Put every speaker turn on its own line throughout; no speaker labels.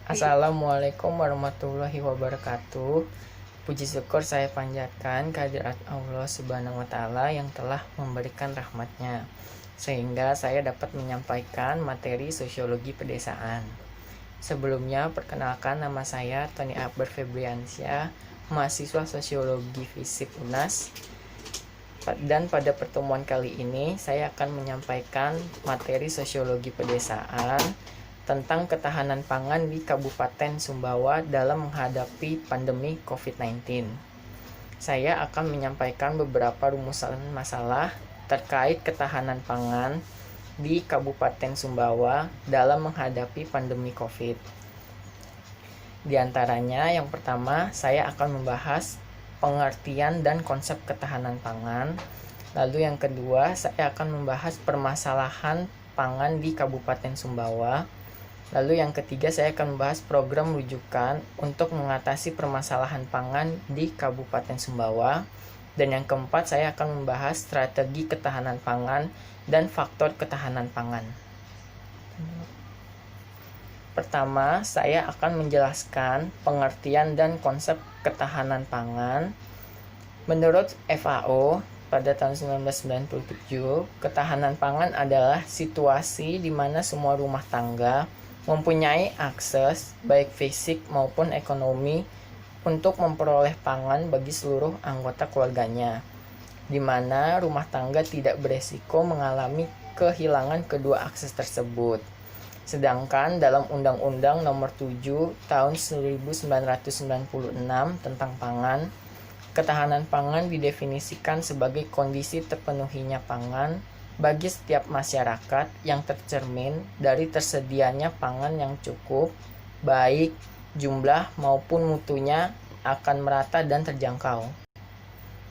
Assalamualaikum warahmatullahi wabarakatuh. Puji syukur saya panjatkan kehadirat Allah Subhanahu wa Ta'ala yang telah memberikan rahmatnya, sehingga saya dapat menyampaikan materi sosiologi pedesaan. Sebelumnya, perkenalkan, nama saya Tony Akbar Febriansyah, mahasiswa sosiologi FISIP UNAS. Dan pada pertemuan kali ini, saya akan menyampaikan materi sosiologi pedesaan tentang ketahanan pangan di Kabupaten Sumbawa dalam menghadapi pandemi COVID-19. Saya akan menyampaikan beberapa rumusan masalah terkait ketahanan pangan di Kabupaten Sumbawa dalam menghadapi pandemi COVID. Di antaranya, yang pertama, saya akan membahas pengertian dan konsep ketahanan pangan. Lalu yang kedua, saya akan membahas permasalahan pangan di Kabupaten Sumbawa. Lalu yang ketiga, saya akan membahas program rujukan untuk mengatasi permasalahan pangan di Kabupaten Sumbawa. Dan yang keempat, saya akan membahas strategi ketahanan pangan dan faktor ketahanan pangan. Pertama, saya akan menjelaskan pengertian dan konsep ketahanan pangan. Menurut FAO, pada tahun 1997, ketahanan pangan adalah situasi di mana semua rumah tangga mempunyai akses baik fisik maupun ekonomi untuk memperoleh pangan bagi seluruh anggota keluarganya, di mana rumah tangga tidak beresiko mengalami kehilangan kedua akses tersebut. Sedangkan dalam Undang-Undang Nomor 7 Tahun 1996 tentang pangan, ketahanan pangan didefinisikan sebagai kondisi terpenuhinya pangan bagi setiap masyarakat yang tercermin dari tersedianya pangan yang cukup, baik jumlah maupun mutunya akan merata dan terjangkau.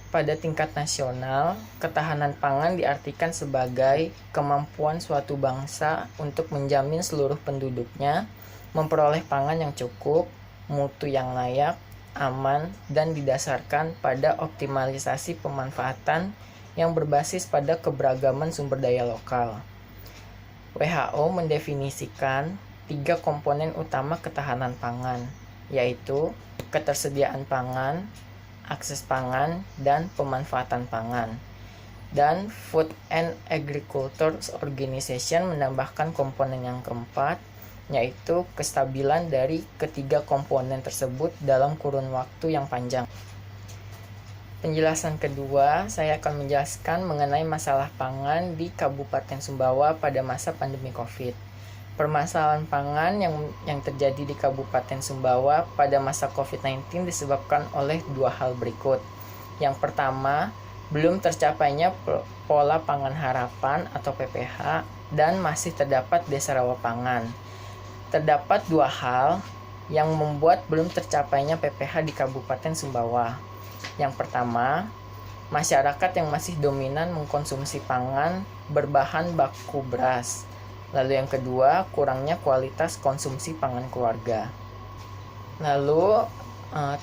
Pada tingkat nasional, ketahanan pangan diartikan sebagai kemampuan suatu bangsa untuk menjamin seluruh penduduknya memperoleh pangan yang cukup, mutu yang layak, aman, dan didasarkan pada optimalisasi pemanfaatan yang berbasis pada keberagaman sumber daya lokal. WHO mendefinisikan 3 komponen utama ketahanan pangan, yaitu ketersediaan pangan, akses pangan, dan pemanfaatan pangan. Dan Food and Agriculture Organization menambahkan komponen yang keempat, yaitu kestabilan dari ketiga komponen tersebut dalam kurun waktu yang panjang. Penjelasan kedua, saya akan menjelaskan mengenai masalah pangan di Kabupaten Sumbawa pada masa pandemi COVID. Permasalahan pangan yang terjadi di Kabupaten Sumbawa pada masa COVID-19 disebabkan oleh 2 hal berikut. Yang pertama, belum tercapainya pola pangan harapan atau PPH dan masih terdapat desa rawa pangan. Terdapat 2 hal yang membuat belum tercapainya PPH di Kabupaten Sumbawa. Yang pertama, masyarakat yang masih dominan mengkonsumsi pangan berbahan baku beras. Lalu yang kedua, kurangnya kualitas konsumsi pangan keluarga. Lalu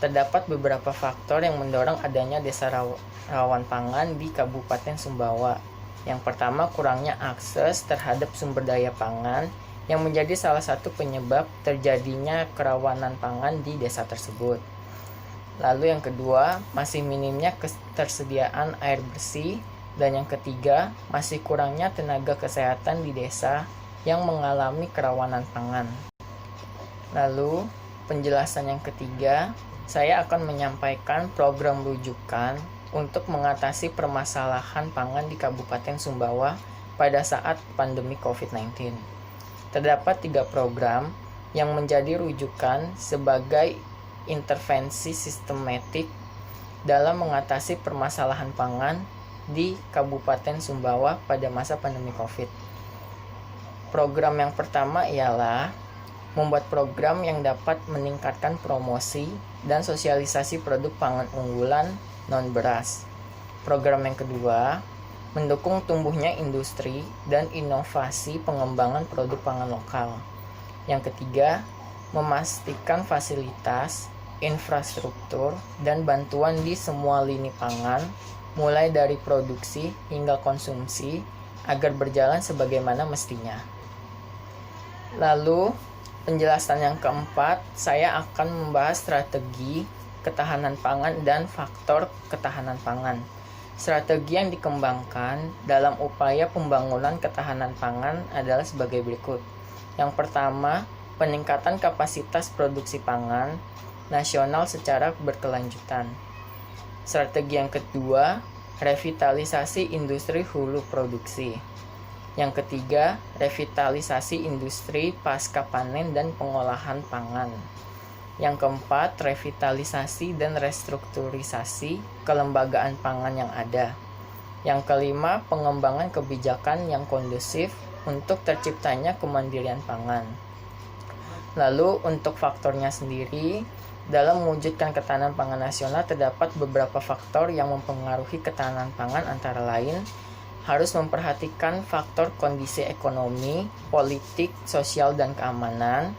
terdapat beberapa faktor yang mendorong adanya desa rawan pangan di Kabupaten Sumbawa. Yang pertama, kurangnya akses terhadap sumber daya pangan yang menjadi salah satu penyebab terjadinya kerawanan pangan di desa tersebut. Lalu yang kedua, masih minimnya ketersediaan air bersih. Dan yang ketiga, masih kurangnya tenaga kesehatan di desa yang mengalami kerawanan pangan. Lalu, penjelasan yang ketiga, saya akan menyampaikan program rujukan untuk mengatasi permasalahan pangan di Kabupaten Sumbawa pada saat pandemi COVID-19. Terdapat 3 program yang menjadi rujukan sebagai intervensi sistematik dalam mengatasi permasalahan pangan di Kabupaten Sumbawa pada masa pandemi COVID. Program yang pertama ialah membuat program yang dapat meningkatkan promosi dan sosialisasi produk pangan unggulan non-beras. Program yang kedua, mendukung tumbuhnya industri dan inovasi pengembangan produk pangan lokal. Yang ketiga, memastikan fasilitas, infrastruktur, dan bantuan di semua lini pangan, mulai dari produksi hingga konsumsi, agar berjalan sebagaimana mestinya. Lalu, Penjelasan yang keempat, saya akan membahas strategi ketahanan pangan dan faktor ketahanan pangan. Strategi yang dikembangkan dalam upaya pembangunan ketahanan pangan adalah sebagai berikut. Yang pertama, peningkatan kapasitas produksi pangan nasional secara berkelanjutan. Strategi yang kedua, revitalisasi industri hulu produksi. Yang ketiga, revitalisasi industri pasca panen dan pengolahan pangan. Yang keempat, revitalisasi dan restrukturisasi kelembagaan pangan yang ada. Yang kelima, pengembangan kebijakan yang kondusif untuk terciptanya kemandirian pangan. Lalu untuk faktornya sendiri, dalam mewujudkan ketahanan pangan nasional terdapat beberapa faktor yang mempengaruhi ketahanan pangan, antara lain harus memperhatikan faktor kondisi ekonomi, politik, sosial, dan keamanan.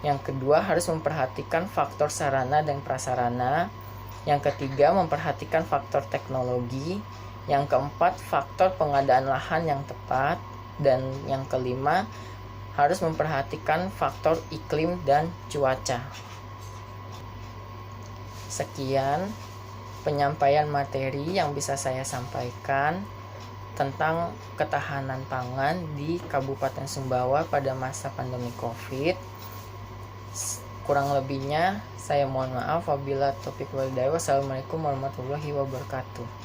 Yang kedua, harus memperhatikan faktor sarana dan prasarana. Yang ketiga, memperhatikan faktor teknologi. Yang keempat, faktor pengadaan lahan yang tepat. Dan yang kelima, harus memperhatikan faktor iklim dan cuaca. Sekian penyampaian materi yang bisa saya sampaikan tentang ketahanan pangan di Kabupaten Sumbawa pada masa pandemi COVID. Kurang lebihnya saya mohon maaf. Wabillahi taufiq wal hidayah. Wassalamualaikum warahmatullahi wabarakatuh.